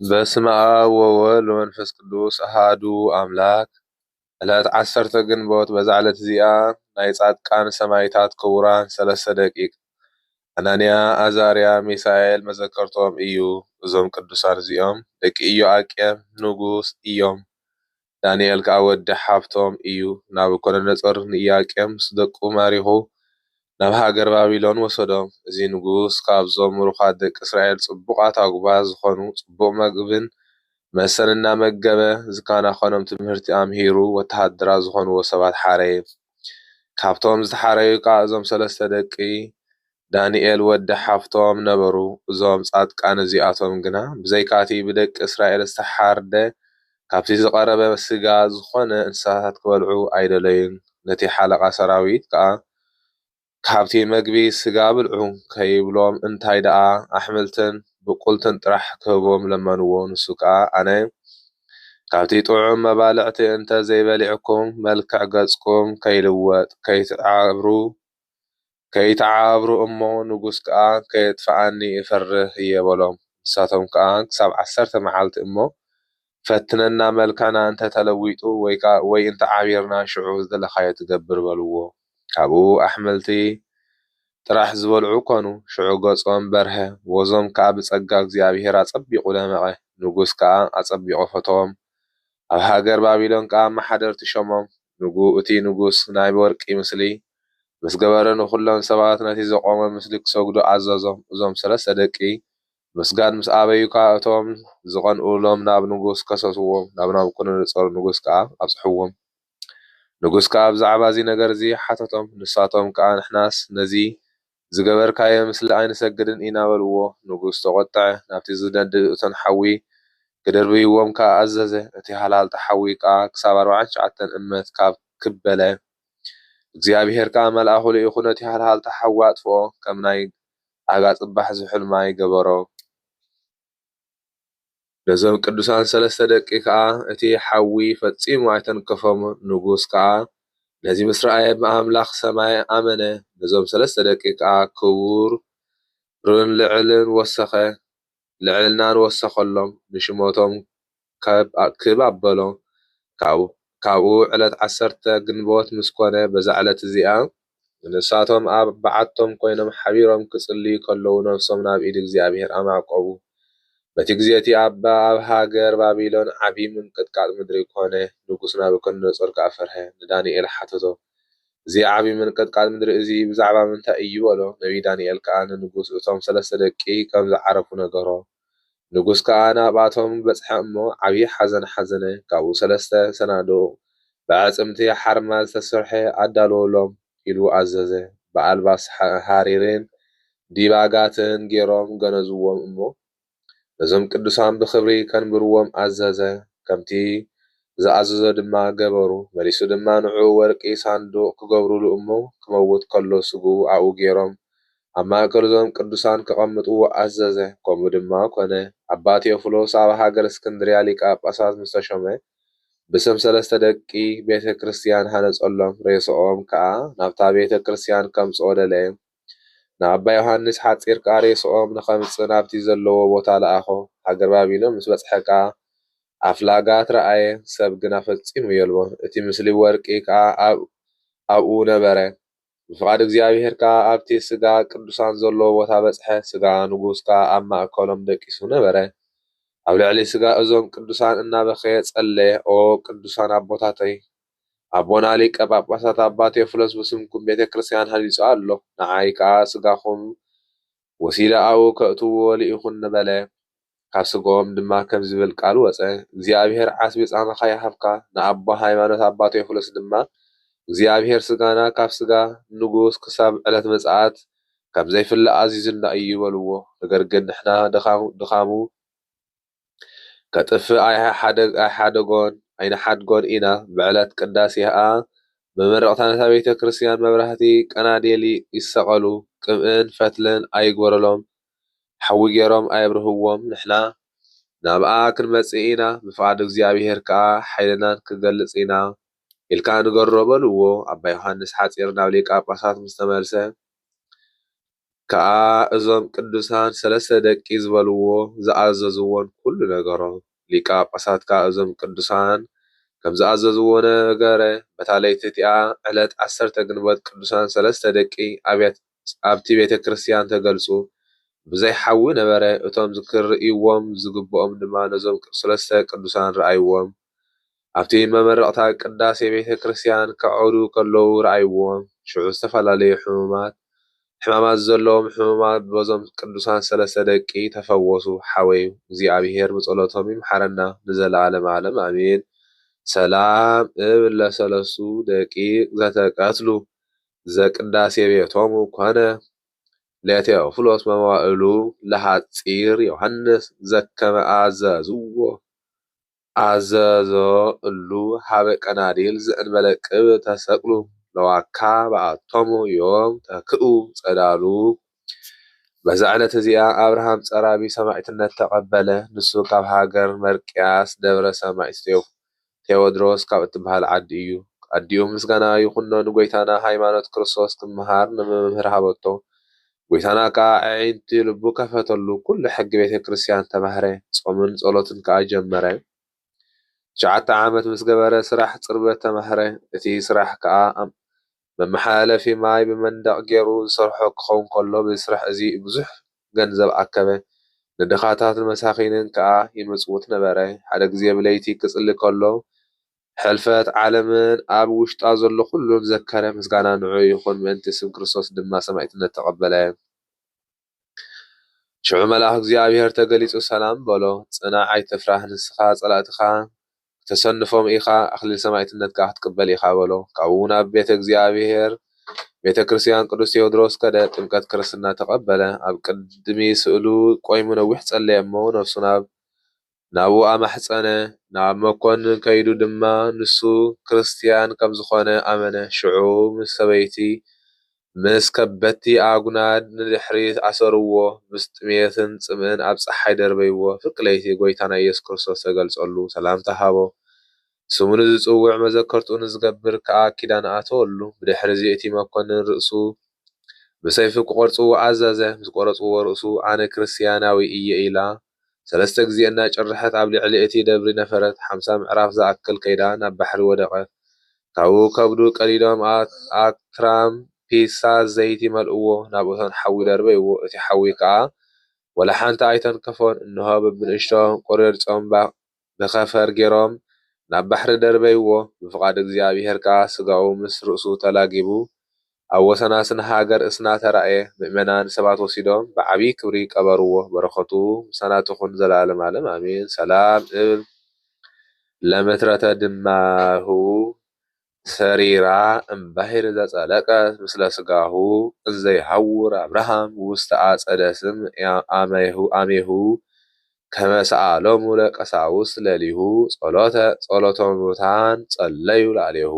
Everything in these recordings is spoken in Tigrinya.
በስመ አብ ወወልድ ወመንፈስ ቅዱስ አሃዱ አምላክ። ዕለት 10 ግንቦት በዛ ዕለት እዚኣ ናይ ጻድቃን ሰማዕታት ክቡራን 3 ደቂቅ አናንያ፣ አዛርያ፣ ሚሳኤል መዘከርቶም እዩ። እዞም ቅዱሳን እዚኦም ደቂ ኢዮአቄም ንጉስ እዮም። ዳንኤል ከዓ ወዲ ሓፍቶም እዩ። ናቡከደነፆር ንኢዮአቄም ምስ ደቁ ማሪኹ ናብ ሃገር ባቢሎን ወሰዶም። እዚ ንጉስ ካብዞም ምሩኻት ደቂ እስራኤል ጽቡቓት ኣጉባዝ ዝኾኑ ጽቡቕ ምግብን መሰን እናመገበ ዝካናኸኖም ትምህርቲ ኣምሂሩ ወተሃደራት ዝኾንዎ ሰባት ሓረየ። ካብቶም ዝተሓረዩ ከዓ እዞም 3 ደቂ ዳንኤል ወዲ ሓፍቶም ነበሩ። እዞም ጻድቃን እዚኣቶም ግና ብዘይካቲ ብደቂ እስራኤል ዝተሓርደ ካብቲ ዝቐረበ ስጋ ዝኾነ እንስሳታት ክበልዑ ኣይደለዩን። ነቲ ሓለቓ ሰራዊት ከዓ ካብቲ መግቢ ስጋ ብልዑ ከይብሎም እንታይ ደኣ ኣሕምልትን ብቁልትን ጥራሕ ክህቦም ለመንዎ። ንሱ ከዓ ኣነ ካብቲ ጥዑም መባልዕቲ እንተዘይበሊዕኩም መልክዕ ገጽኩም ከይልወጥ ከይተዓብሩ እሞ ንጉስ ከዓ ከየጥፍኣኒ ይፈርህ እየ በሎም። ንሳቶም ከዓ ክሳብ 10 መዓልቲ እሞ ፈትነና መልክዕና እንተተለዊጡ ወይ እንተዓቢርና ሽዑ ዝደለኻዮ ትገብር በልዎ። ካብኡ ኣሕምልቲ ጥራሕ ዝበልዑ ኮኑ። ሽዑ ገጾም በርሀ፣ ወዞም ከዓ ብጸጋ እግዚኣብሔር ኣጸቢቑ ደመቐ። ንጉስ ከዓ ኣጸቢቑ ፈተዎም። ኣብ ሃገር ባቢሎን ከዓ ማሓደርቲ ሾሞም። እቲ ንጉስ ናይ ወርቂ ምስሊ ምስ ገበረ ንኹሎም ሰባት ነቲ ዘቆመ ምስሊ ክሰግዱ ኣዘዞም። እዞም 3 ደቂ ምስጋድ ምስ ኣበዩ ከዓ እቶም ዝቐንኡሎም ናብ ንጉስ ከሰስዎም። ናብ ናቡከደነፆር ንጉስ ከዓ ኣብጽሕዎም። ንጉስ ከዓ ብዛዕባ እዚ ነገር እዚ ሓተቶም። ንሳቶም ከዓ ንሕናስ ነዚ ዝገበርካዮ ምስሊ ኣይንሰግድን ኢና በልዎ። ንጉስ ተቖጥዐ። ናብቲ ዝነድድ እቶን ሓዊ ክደርብይዎም ከዓ ኣዘዘ። እቲ ሃልሃልቲ ሓዊ ከዓ ክሳብ 49 እመት ካብ ክበለ እግዚኣብሔር ከዓ መልኣኹ ልኢኹ ነቲ ሃልሃልቲ ሓዊ ኣጥፍኦ፣ ከም ናይ ኣጋ ጽባሕ ዝሑል ማይ ገበሮ። ነዞም ቅዱሳን 3 ደቂ ከዓ እቲ ሓዊ ፈጺሙ ኣይተንከፎም። ንጉስ ከዓ ነዚ ምስ ረኣየ ብኣምላኽ ሰማይ ኣመነ። ነዞም 3 ደቂ ከዓ ክቡርን ልዕልናን ወሰኸሎም። ንሽሞቶም ክብ ኣበሎ። ካብኡ ዕለት 10 ግንቦት ምስ ኮነ በዛ ዕለት እዚኣ ንሳቶም ኣብ በዓቶም ኮይኖም ሓቢሮም ክጽልዩ ከለዉ ነፍሶም ናብ ኢድ እግዚኣብሔር ኣማዕቆቡ። በቲ ግዜ እቲ ኣብ ሃገር ባቢሎን ዓብዪ ምንቅጥቃጥ ምድሪ ኮነ። ንጉስ ናቡከደነፆር ከዓ ፈርሀ። ንዳንኤል ሓተቶ፣ እዚ ዓብዪ ምንቅጥቃጥ ምድሪ እዚ ብዛዕባ ምንታይ እዩ በሎ። ነቢይ ዳንኤል ከዓ ንንጉስ እቶም 3 ደቂ ከም ዝዓረፉ ነገሮ። ንጉስ ከዓ ናብኣቶም በጽሐ እሞ ዓብዪ ሓዘን ሓዘነ። ካብኡ 3 ሰናዱቕ ብኣዕጽምቲ ሓርማዝ ዝተሰርሐ ኣዳልወሎም ኢሉ ኣዘዘ። ብኣልባስ ሓሪርን ዲባጋትን ገይሮም ገነዝዎም እሞ ነዞም ቅዱሳን ብክብሪ ከንብርዎም ኣዘዘ። ከምቲ ዝኣዘዞ ድማ ገበሩ። መሊሱ ድማ ንዑ ወርቂ ሳንዱቕ ክገብሩሉ እሞ ክመውት ከሎ ስጉ ኣብኡ ገይሮም ኣብ ማእከል እዞም ቅዱሳን ከቐምጥዎ ኣዘዘ። ከምኡ ድማ ኮነ። ኣባ ቴዎፍሎስ ኣብ ሃገር እስክንድርያ ሊቀ ጳጳሳት ምስ ተሾመ ብስም 3 ደቂ ቤተ ክርስቲያን ሃነጸሎም። ሬስኦም ከዓ ናብታ ቤተ ክርስቲያን ከምጽኦ ደለየ። ንኣባ ዮሃንስ ሓጺር ከዓ ሬስኦም ንኸምጽእ ናብቲ ዘለዎ ቦታ ለኣኾ። ሃገር ባቢሎን ምስ በጽሐ ከዓ ኣፍላጋት ረኣየ። ሰብ ግና ፈጺሙ የልቦ። እቲ ምስሊ ወርቂ ከዓ ኣብኡ ነበረ። ብፍቓድ እግዚኣብሔር ከዓ ኣብቲ ስጋ ቅዱሳን ዘለዎ ቦታ በጽሐ። ስጋ ንጉስ ከዓ ኣብ ማእከሎም ደቂሱ ነበረ። ኣብ ልዕሊ ስጋ እዞም ቅዱሳን እናበኸየ ጸለየ። ኦ ቅዱሳን ኣቦታተይ፣ ኣቦና ሊቀ ጳጳሳት ኣባ ቴዎፍሎስ ብስምኩም ቤተ ክርስቲያን ሃኒጹ ኣሎ። ንዓይ ከዓ ስጋኹም ወሲደ ኣብኡ ከእትውዎ ልኢኹን በለ። ካብ ስግኦም ድማ ከም ዝብል ቃል ወፀ። እግዚኣብሔር ዓስቢ ጻመኻ ይሃብካ። ንኣቦ ሃይማኖት ኣባ ቴዎፍሎስ ድማ እግዚኣብሔር ስጋና ካብ ስጋ ንጉስ ክሳብ ዕለት ምጽኣት ከም ዘይፍለእ ኣዚዙና እዩ በልዎ። ነገር ግን ንሕና ድኻሙ ከጥፍእ ኣይነሓድጎን ኢና። ብዕለት ቅዳሴ ከዓ መመረቕታ ነታ ቤተ ክርስቲያን መብራህቲ ቀናዴል ይሰቐሉ። ቅብእን ፈትልን ኣይግበረሎም፣ ሓዊ ገይሮም ኣይብርህዎም። ንሕና ናብኣ ክንመጽእ ኢና፣ ብፍቓድ እግዚኣብሔር ከዓ ሓይልናን ክገልጽ ኢና ኢልካ ንገሮ በልዎ። ኣባ ዮሃንስ ሓጺር ናብ ሊቀ ጳጳሳት ምስ ተመልሰ ከዓ እዞም ቅዱሳን ሰለስተ ደቂ ዝበልዎ ዝኣዘዝዎን ኩሉ ነገሮም ሊቀ ጳጳሳት ከዓ እዞም ቅዱሳን ከም ዝኣዘዝዎ ነገረ በታ ለይቲ እቲኣ ዕለት 10 ግንቦት ቅዱሳን ሰለስተ ደቂ ኣብቲ ቤተ ክርስቲያን ተገልጹ። ብዘይ ሓዊ ነበረ እቶም ዝክርእይዎም ዝግብኦም ድማ ነዞም ሰለስተ ቅዱሳን ረኣይዎም። ኣብቲ መመረቕታ ቅዳሴ ቤተ ክርስቲያን ከዕዱ ከለዉ ረኣይዎም። ሽዑ ዝተፈላለዩ ሕማማት ዘለዎም ሕሙማት በዞም ቅዱሳን ሰለስተ ደቂ ተፈወሱ ሓወዩ። እግዚአብሔር ብጸሎቶም ይምሓረና ንዘለዓለመ ዓለም አሜን። ሰላም እብል ለሰለስቱ ደቂቅ ዘተቀትሉ ዘቅዳሴ ቤቶሙ ኮነ ለቴዎፍሎስ መዋዕሉ ለሐፂር ዮሐንስ ዘከመ አዘዞ እሉ ሃበ ቀናዲል ዘእንበለ ቅብ ተሰቅሉ ለዋካ በአቶሙ ዮም ተክኡ ጸዳሉ። በዛ ዕለት እዚኣ አብርሃም ጸራቢ ሰማዕትነት ተቐበለ። ንሱ ካብ ሃገር መርቅያስ ደብረ ሰማዕት ቴዎድሮስ ካብ እትበሃል ዓዲ እዩ። ኣዲኡ ምስጋና ይኹኖ ንጎይታና ሃይማኖት ክርስቶስ ክምሃር ንመምህር ሃበቶ። ጎይታና ከዓ ኣዒንቲ ልቡ ከፈተሉ ኩሉ ሕጊ ቤተ ክርስቲያን ተማህረ። ጾምን ጸሎትን ከዓ ጀመረ። 9 ዓመት ምስ ገበረ ስራሕ ጽርበት ተማህረ። እቲ ስራሕ ከዓ መመሓላለፊ ማይ ብመንደቕ ገይሩ ዝሰርሖ ክኸውን ከሎ ብስራሕ እዚ ብዙሕ ገንዘብ ኣከበ። ንድኻታት መሳኺንን ከዓ ይምጽውት ነበረ። ሓደ ግዜ ብለይቲ ክጽሊ ከሎ ሕልፈት ዓለምን ኣብ ውሽጣ ዘሎ ኩሉን ዘከረ። ምስጋና ንዑ ይኹን ምእንቲ ስም ክርስቶስ ድማ ሰማዕትነት ተቐበለ። ሽዑ መልኣክ እግዚአብሔር ተገሊጹ ሰላም በሎ። ጽናዕ ኣይትፍራህ፣ ንስኻ ጸላእትኻ ተሰንፎም ኢኻ ኣክሊል ሰማዕትነት ከዓ ክትቅበል ኢኻ በሎ። ካብኡ ናብ ቤተ እግዚአብሔር ቤተ ክርስቲያን ቅዱስ ቴዎድሮስ ከደ ጥምቀት ክርስትና ተቐበለ። ኣብ ቅድሚ ስእሉ ቆይሙ ነዊሕ ጸለየ እሞ ነፍሱ ናብኡ ኣማሕፀነ። ናብ መኮንን ከይዱ ድማ ንሱ ክርስቲያን ከም ዝኾነ ኣመነ። ሽዑ ምስ ሰበይቲ ምስ ከበቲ ኣጉናድ ንድሕሪት ኣሰርዎ። ምስ ጥሜትን ጽምእን ኣብ ፀሓይ ደርበይዎ። ፍርቂ ለይቲ ጎይታና ኢየሱስ ክርስቶስ ተገልጸሉ ሰላምታ ሃቦ። ስሙ ንዝጽውዕ መዘከርቱ ንዝገብር ከዓ ኪዳን ኣተወሉ። ብድሕሪ እዚ እቲ መኮንን ርእሱ ብሰይፊ ክቆርጽዎ ኣዘዘ። ምስ ቆረጽዎ ርእሱ ኣነ ክርስቲያናዊ እየ ኢላ 3 ግዜ እናጨርሐት ኣብ ልዕሊ እቲ ደብሪ ነፈረት። 50 ምዕራፍ ዝኣክል ከይዳ ናብ ባሕሪ ወደቐት። ካብኡ ከብዱ ቀሊሎም ኣክራም ፒሳ ዘይቲ መልእዎ። ናብኡተን ሓዊ ደርበይዎ። እቲ ሓዊ ከዓ ወላ ሓንቲ ኣይተንከፎን። እንሆ በብንእሽቶም ቁርርጾም ብኸፈር ገይሮም ናብ ባሕሪ ደርበይዎ። ብፍቓድ እግዚአብሔር ከዓ ስጋኡ ምስ ርእሱ ተላጊቡ ኣብ ወሰናስን ሃገር እስና ተራእየ። ምእመናን ሰባት ወሲዶም ብዓብይ ክብሪ ቀበርዎ። በረኸቱ ምሳናት ይኹን ዘለዓለም ዓለም አሜን። ሰላም እብል ለምትረተ ድማሁ ሰሪራ እምባሕር ዘጸለቀት ምስለ ስጋሁ እንዘይሐውር አብርሃም ውስተ አጸደ ስም አሜሁ ከመሰአሎሙ ለቀሳውስት ለሊሁ ጸሎተ ሙታን ጸለዩ ላለሁ።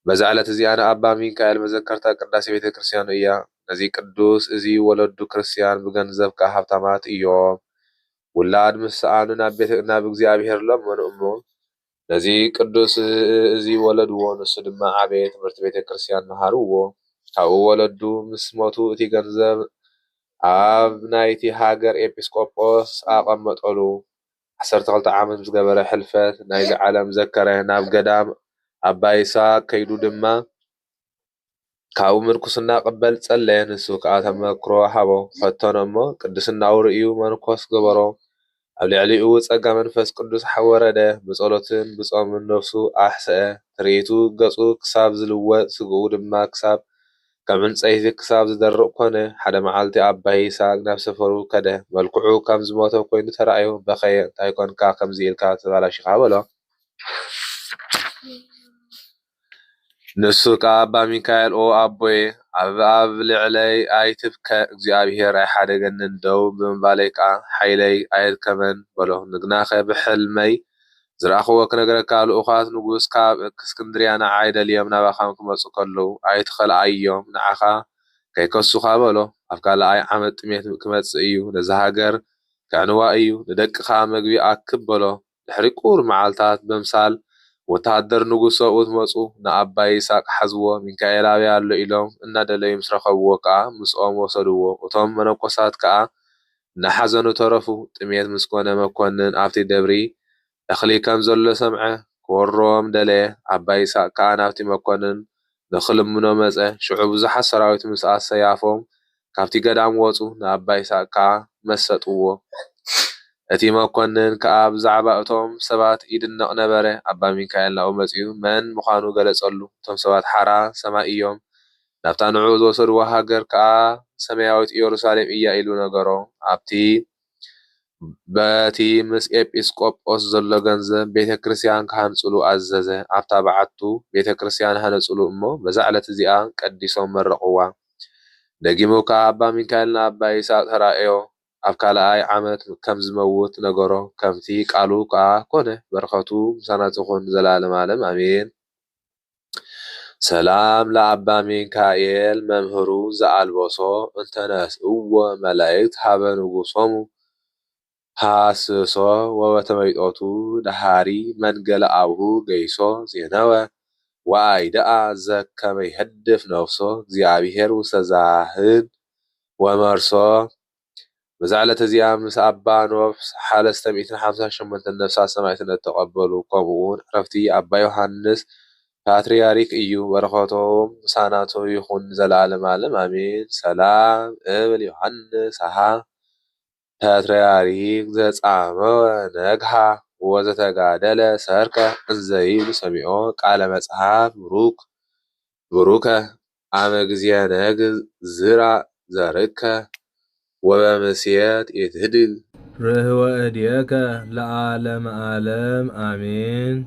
በዛ ዕለት እዚኣነ ኣባ ሚካኤል መዘከርታ ቅዳሴ ቤተ ክርስቲያን እያ። ነዚ ቅዱስ እዚ ወለዱ ክርስቲያን ብገንዘብ ከዓ ሃብታማት እዮም። ውላድ ምስ ሰኣኑ ናብ እግዚአብሔር ለመኑ እሞ ነዚ ቅዱስ እዚ ወለድዎ። ንሱ ድማ ዓበየ ትምህርቲ ቤተ ክርስቲያን መሃርዎ። ካብኡ ወለዱ ምስ ሞቱ እቲ ገንዘብ ኣብ ናይቲ ሃገር ኤጲስቆጶስ ኣቐመጠሉ። 12 ዓመት ምስ ገበረ ሕልፈት ናይዚ ዓለም ዘከረ። ናብ ገዳም ኣባ ይስሐቅ ከይዱ ድማ ካብኡ ምንኩስና ቅበል ጸለየ። ንሱ ከዓ ተመክሮ ሃቦ። ፈተኖ እሞ ቅድስናው ርእዩ መንኮስ ገበሮ። ኣብ ልዕሊኡ ጸጋ መንፈስ ቅዱስ ሓወረደ። ብጸሎትን ብጾምን ነፍሱ ኣሕስአ። ትርኢቱ ገጹ ክሳብ ዝልወጥ ስግኡ ድማ ክሳብ ከም ዕንፀይቲ ክሳብ ዝደርቕ ኮነ። ሓደ መዓልቲ ኣባ ይስሐቅ ናብ ሰፈሩ ከደ። መልክዑ ከም ዝሞተ ኮይኑ ተራእዩ። በኸየ እንታይ ኮንካ ከምዚ ኢልካ ተባላሽኻ በሎ። ንሱ ከዓ ኣባ ሚካኤል ኦ ኣቦየ ኣብ ልዕለይ ኣይትብከ፣ እግዚአብሔር ኣይሓደገንን ደው ብምባለይ ከዓ ሓይለይ ኣየድከመን በሎ። ንግናኸ ብሕልመይ ዝረኣኽቦ ክነግረካ ልኡኻት ንጉስ ካብ እስክንድርያ ንዓይ ደልዮም ናባኻ ክመፁ ከለዉ ኣይትኸልኣዮም ንዓኻ ከይከሱኻ በሎ። ኣብ ካልኣይ ዓመት ጥሜት ክመጽእ እዩ። ነዚ ሃገር ከዕንዋ እዩ። ንደቅኻ መግቢ ኣክብ በሎ። ድሕሪ ቁር መዓልታት ብምሳል ወታደር ንጉስ ሰብኡት መፁ ንኣባይ ይስሐቅ ሓዝዎ ሚካኤል ኣብያ ኣሎ ኢሎም እናደለዩ ምስ ረኸብዎ ከዓ ምስኦም ወሰድዎ። እቶም መነኮሳት ከዓ እናሓዘኑ ተረፉ። ጥሜት ምስ ኮነ መኮንን ኣብቲ ደብሪ እኽሊ ከም ዘሎ ሰምዐ ክወርዎም ደለየ። ኣባይ ይስሐቅ ከዓ ናብቲ መኮንን ንኽልምኖ መፀ። ሽዑ ብዙሓት ሰራዊት ምስ ኣሰያፎም ካብቲ ገዳም ወፁ። ንኣባይ ይስሐቅ ከዓ መሰጥዎ። እቲ መኮንን ከዓ ብዛዕባ እቶም ሰባት ይድነቕ ነበረ። ኣባ ሚካኤል ናብኡ መፂኡ መን ምዃኑ ገለጸሉ። እቶም ሰባት ሓራ ሰማይ እዮም፣ ናብታ ንዑ ዝወሰድዎ ሃገር ከዓ ሰማያዊት ኢየሩሳሌም እያ ኢሉ ነገሮ። በቲ ምስ ኤጲስቆጶስ ዘሎ ገንዘብ ቤተ ክርስቲያን ክሃንጽሉ ኣዘዘ። ኣብታ በዓቱ ቤተ ክርስቲያን ሃነጽሉ እሞ በዛ ዕለት እዚኣ ቀዲሶም መረቑዋ። ደጊሙ ከዓ ኣባ ሚካኤል ንኣባ ይስሐቅ ተራእዮ ኣብ ካልኣይ ዓመት ከም ዝመውት ነገሮ። ከምቲ ቃሉ ከዓ ኮነ። በረኸቱ ምሳናት ይኹን ዘላለም ዓለም ኣሜን። ሰላም ለኣባ ሚካኤል መምህሩ ዘአልበሶ እንተነስእዎ መላእክት ሃበ ንጉሶሙ ሃስሶ ወበተመይጦቱ ደሃሪ መንገለ አብሁ ገይሶ ዜነወ ወአይደአ ዘከመ ይህድፍ ነፍሶ እግዚአብሔር ውስተ ዛህድ ወመርሶ። በዛ ዕለት እዚኣ ምስ ኣባ ኖብስ 358 ነፍሳት ሰማዕትነት ተቐበሉ። ከምኡውን ዕረፍቲ ኣባ ዮሃንስ ፓትርያርክ እዩ። በረኸቶም ምሳናቶ ይኹን ዘለዓለም ዓለም ኣሜን። ሰላም እብል ዮሃንስ ሃ ፓትርያርክ ዘጻመወ ነግሃ ወዘተጋደለ ሰርከ እንዘይብል ሰሚዖ ቃለ መጽሐፍ ብሩከ አመ ጊዜ ነግ ዝራ ዘርከ ወበምስየት ይትህድግ ርህወ እድየከ ለዓለመ ዓለም አሜን።